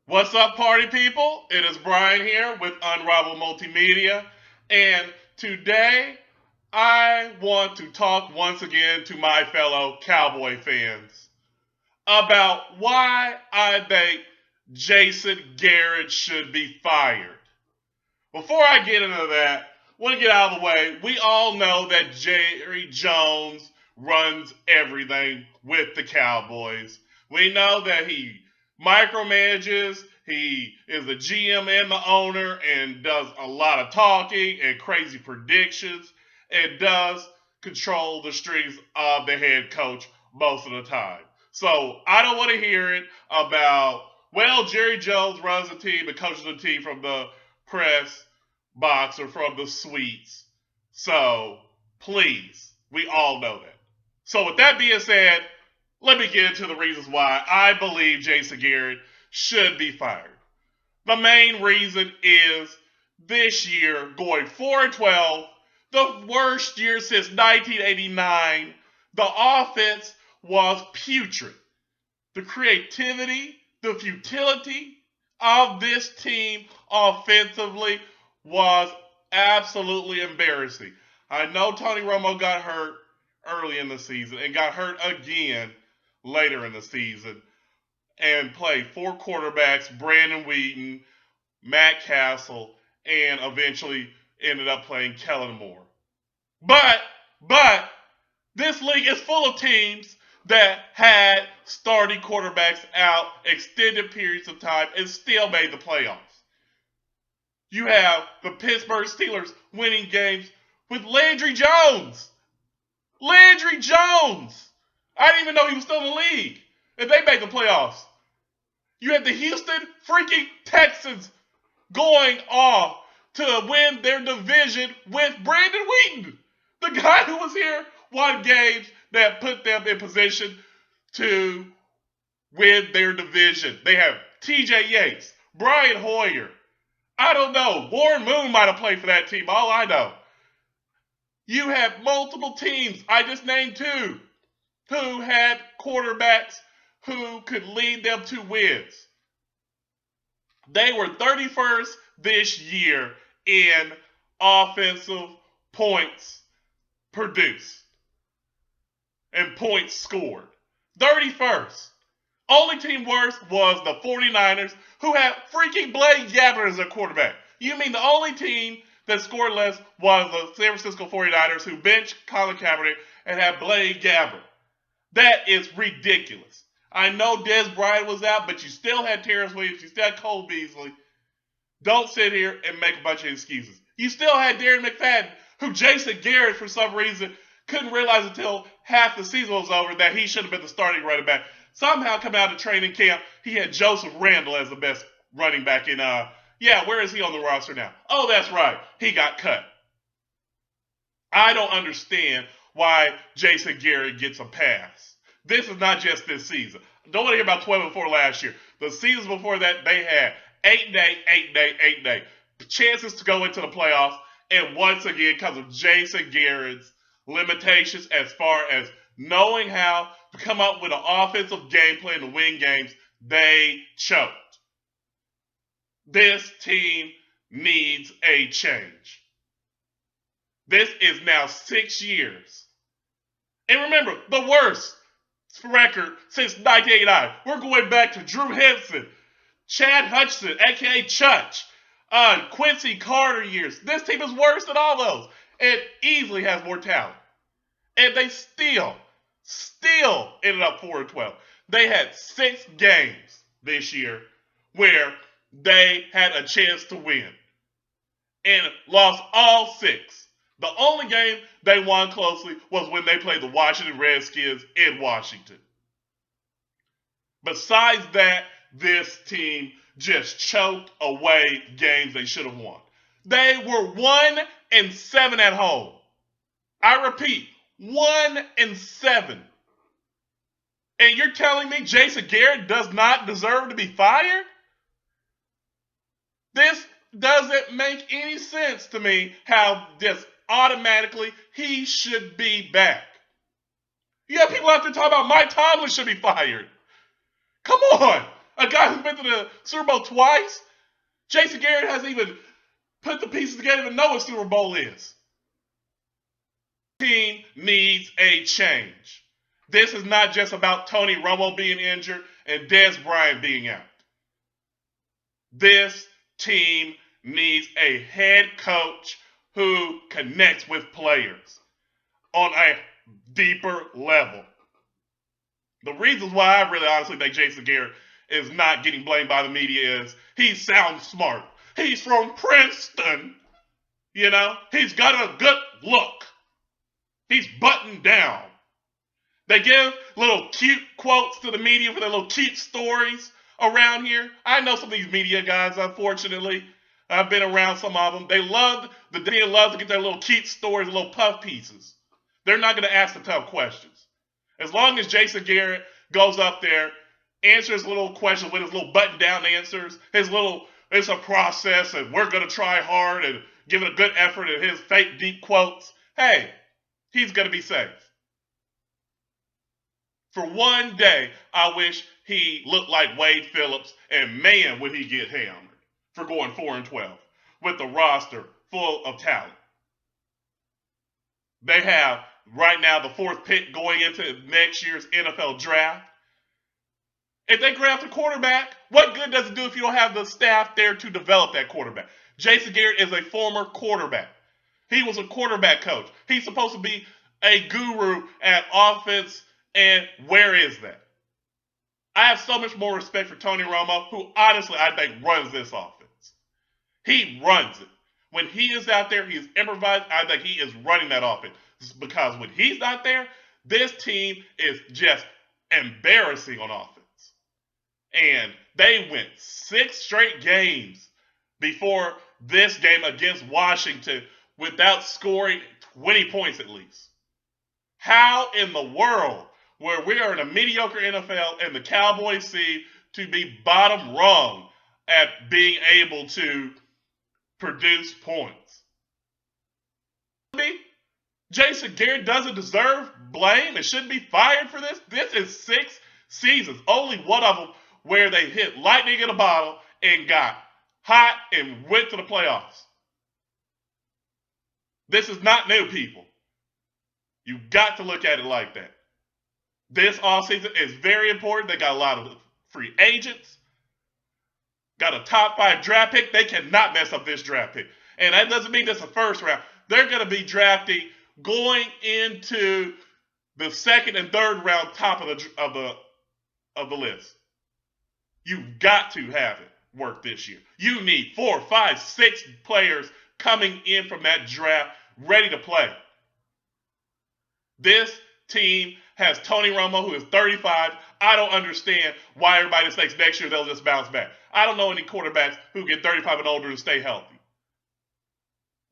What's up, party people? It is Brian here with Unrivaled Multimedia, and today I want to talk once again to my fellow Cowboy fans about why I think Jason Garrett should be fired. Before I get into that, I want to get out of the way. We all know that Jerry Jones runs everything with the Cowboys. We know that he micromanages, he is the GM and the owner, and does a lot of talking and crazy predictions, and does control the strings of the head coach most of the time. So I don't want to hear it about, well, Jerry Jones runs the team and coaches the team from the press box or from the suites. So please, we all know that. So with that being said, let me get into the reasons why I believe Jason Garrett should be fired. The main reason is this year going 4-12, the worst year since 1989. The offense was putrid. The creativity, the futility of this team offensively was absolutely embarrassing. I know Tony Romo got hurt early in the season and got hurt again later in the season and played four quarterbacks: Brandon Wheaton, Matt Castle, and eventually ended up playing Kellen Moore. But, but, this league is full of teams that had starting quarterbacks out extended periods of time and still made the playoffs. You have the Pittsburgh Steelers winning games with Landry Jones. Landry Jones! I didn't even know he was still in the league. And they made the playoffs. You have the Houston freaking Texans going off to win their division with Brandon Wheaton, the guy who was here, won games that put them in position to win their division. They have TJ Yates, Brian Hoyer. I don't know. Warren Moon might have played for that team. All I know. You have multiple teams. I just named two who had quarterbacks who could lead them to wins. They were 31st this year in offensive points produced and points scored. 31st. Only team worse was the 49ers, who had freaking Blaine Gabbert as their quarterback. You mean the only team that scored less was the San Francisco 49ers, who benched Colin Kaepernick and had Blaine Gabbert. That is ridiculous. I know Dez Bryant was out, but you still had Terrence Williams, you still had Cole Beasley. Don't sit here and make a bunch of excuses. You still had Darren McFadden, who Jason Garrett, for some reason, couldn't realize until half the season was over that he should have been the starting running back. Somehow, coming out of training camp, he had Joseph Randle as the best running back in, where is he on the roster now? Oh, that's right. He got cut. I don't understand why Jason Garrett gets a pass. This is not just this season. Don't want to hear about 12-4 last year. The seasons before that, they had 8-8, 8-8, 8-8 chances to go into the playoffs. And once again, because of Jason Garrett's limitations as far as knowing how to come up with an offensive game plan to win games, they choked. This team needs a change. This is now 6 years. And remember, the worst record since 1989. We're going back to Drew Henson, Chad Hutchinson, a.k.a. Chutch, Quincy Carter years. This team is worse than all those. It easily has more talent. And they still ended up 4-12. They had 6 games this year where they had a chance to win and lost all 6. The only game they won closely was when they played the Washington Redskins in Washington. Besides that, this team just choked away games they should have won. They were 1-7 at home. I repeat, 1-7. And you're telling me Jason Garrett does not deserve to be fired? This doesn't make any sense to me how just automatically he should be back. You have people out there talking about Mike Tomlin should be fired. Come on. A guy who's been to the Super Bowl twice? Jason Garrett hasn't even put the pieces together to know what Super Bowl is. The team needs a change. This is not just about Tony Romo being injured and Dez Bryant being out. This team needs a head coach who connects with players on a deeper level. The reasons why I really honestly think Jason Garrett is not getting blamed by the media is he sounds smart. He's from Princeton. You know, he's got a good look. He's buttoned down. They give little cute quotes to the media for their little cute stories around here. I know some of these media guys, unfortunately. I've been around some of them. The media loves to get their little cute stories, little puff pieces. They're not going to ask the tough questions. As long as Jason Garrett goes up there, answers little questions with his little button-down answers, it's a process, and we're going to try hard and give it a good effort, and his fake deep quotes, hey, he's going to be safe. For one day, I wish he looked like Wade Phillips, and man, would he get hammered for going 4-12 with the roster full of talent. They have right now the 4th pick going into next year's NFL draft. If they draft a quarterback, what good does it do if you don't have the staff there to develop that quarterback? Jason Garrett is a former quarterback. He was a quarterback coach. He's supposed to be a guru at offense, and where is that? I have so much more respect for Tony Romo, who honestly I think runs this offense. He runs it. When he is out there, he's improvised. I think he is running that offense. Because when he's not there, this team is just embarrassing on offense. And they went 6 straight games before this game against Washington without scoring 20 points at least. How in the world, where we are in a mediocre NFL and the Cowboys seem to be bottom rung at being able to produce points? Jason Garrett doesn't deserve blame and shouldn't be fired for this. This is 6 seasons, only one of them where they hit lightning in a bottle and got hot and went to the playoffs. This is not new, people. You've got to look at it like that. This offseason is very important. They got a lot of free agents. Got a top 5 draft pick. They cannot mess up this draft pick. And that doesn't mean it's a first round. They're going to be drafting going into the 2nd and 3rd round top of the list. You've got to have it work this year. You need 4, 5, 6 players coming in from that draft ready to play. This team has Tony Romo, who is 35. I don't understand why everybody thinks next year they'll just bounce back. I don't know any quarterbacks who get 35 and older and stay healthy.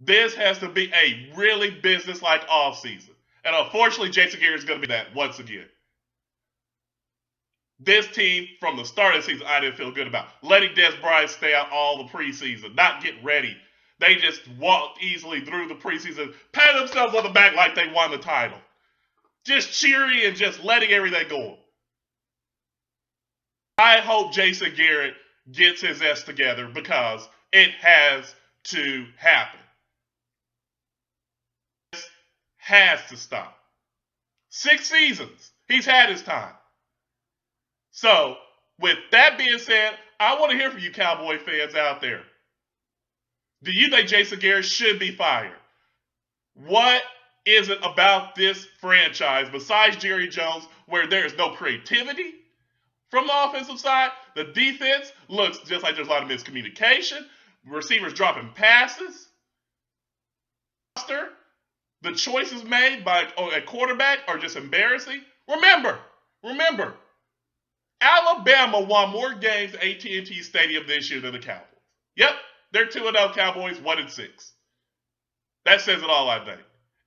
This has to be a really business-like offseason. And unfortunately, Jason Garrett is going to be that once again. This team, from the start of the season, I didn't feel good about. Letting Dez Bryant stay out all the preseason, not get ready. They just walked easily through the preseason, patted themselves on the back like they won the title. Just cheery and just letting everything go. I hope Jason Garrett gets his ass together because it has to happen. This has to stop. 6 seasons. He's had his time. So, with that being said, I want to hear from you Cowboy fans out there. Do you think Jason Garrett should be fired? What is it about this franchise, besides Jerry Jones, where there is no creativity from the offensive side? The defense looks just like there's a lot of miscommunication. Receivers dropping passes. The choices made by a quarterback are just embarrassing. Remember, Alabama won more games at AT&T Stadium this year than the Cowboys. Yep, they're 2-0 Cowboys, 1-6. That says it all, I think.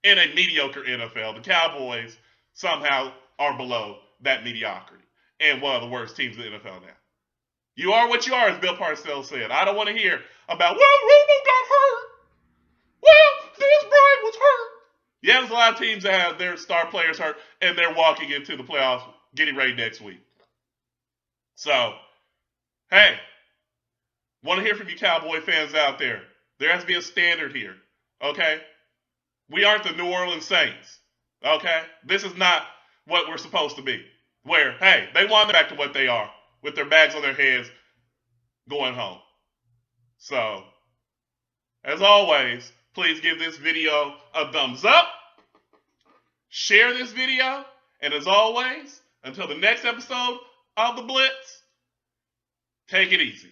In a mediocre NFL, the Cowboys somehow are below that mediocrity and one of the worst teams in the NFL now. You are what you are, as Bill Parcells said. I don't want to hear about, well, Romo got hurt. Well, Dez Bryant was hurt. Yeah, there's a lot of teams that have their star players hurt, and they're walking into the playoffs getting ready next week. So, Hey, want to hear from you Cowboy fans out there. There has to be a standard here, okay? We aren't the New Orleans Saints, okay? This is not what we're supposed to be. Where, hey, they want back to what they are with their bags on their heads going home. So, as always, please give this video a thumbs up, share this video, and as always, until the next episode of The Blitz, take it easy.